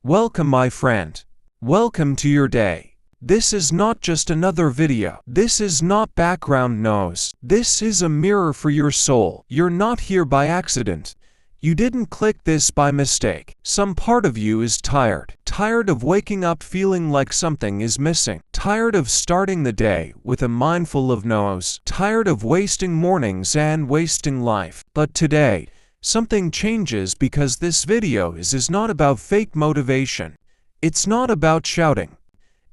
Welcome, my friend. Welcome to your day. This is not just another video. This is not background noise. This is a mirror for your soul. You're not here by accident. You didn't click this by mistake. Some part of you is tired. Tired of waking up feeling like something is missing. Tired of starting the day with a mind full of no's. Tired of wasting mornings and wasting life. But today, something changes because this video is not about fake motivation. It's not about shouting.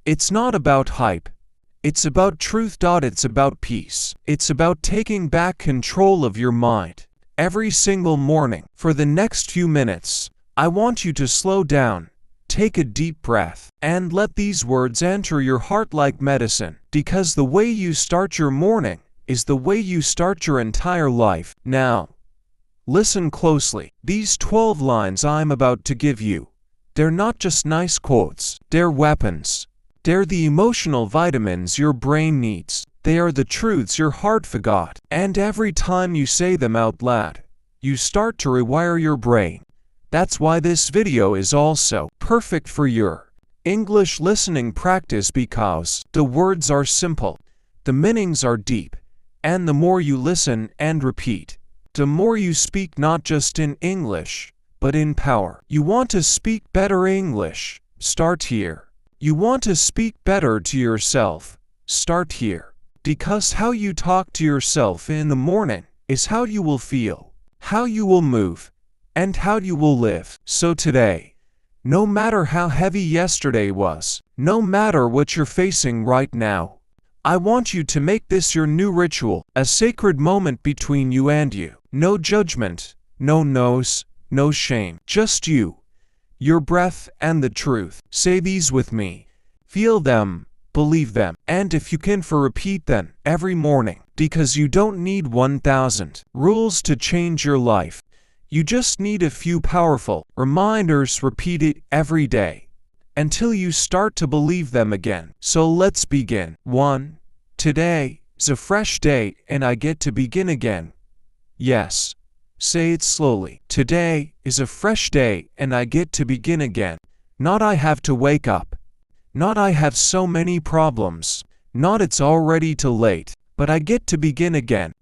It's not about hype. It's about truth. It's about peace. It's about taking back control of your mind. Every single morning, for the next few minutes, I want you to slow down, take a deep breath, and let these words enter your heart like medicine. Because the way you start your morning is the way you start your entire life. Now, listen closely. These 12 lines I'm about to give you, they're not just nice quotes, they're weapons. They're the emotional vitamins your brain needs. They are the truths your heart forgot. And every time you say them out loud, you start to rewire your brain. That's why this video is also perfect for your English listening practice, because the words are simple, the meanings are deep, and the more you listen and repeat, the more you speak not just in English, but in power. You want to speak better English? Start here. You want to speak better to yourself? Start here. Because how you talk to yourself in the morning is how you will feel, how you will move, and how you will live. So today, no matter how heavy yesterday was, no matter what you're facing right now, I want you to make this your new ritual, a sacred moment between you and you. No judgment, no no's, no shame, just you, your breath, and the truth. Say these with me. Feel them, believe them, and if you can, repeat them every morning. Because you don't need 1,000 rules to change your life. You just need a few powerful reminders. Repeat it every day until you start to believe them again. So let's begin. 1. Today is a fresh day and I get to begin again. Yes. Say it slowly. Today is a fresh day and I get to begin again. Not I have to wake up. Not I have so many problems. Not it's already too late. But I get to begin again.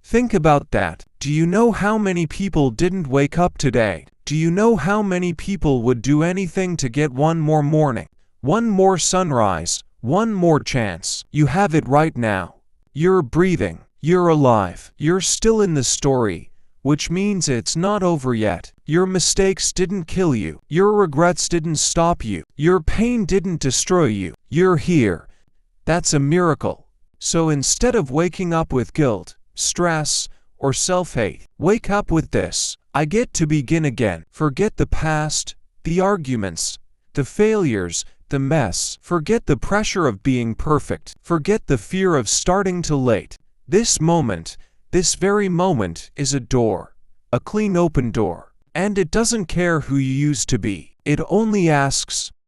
Think about that. Do you know how many people didn't wake up today? Do you know how many people would do anything to get one more morning, one more sunrise, one more chance? You have it right now. You're breathing. You're alive. You're still in the story, which means it's not over yet. Your mistakes didn't kill you. Your regrets didn't stop you. Your pain didn't destroy you. You're here. That's a miracle. So instead of waking up with guilt, stress, or self-hate, wake up with this. I get to begin again. Forget the past, the arguments, the failures, the mess. Forget the pressure of being perfect. Forget the fear of starting too late. This moment, this very moment, is a door, a clean open door. And it doesn't care who you used to be. It only asks,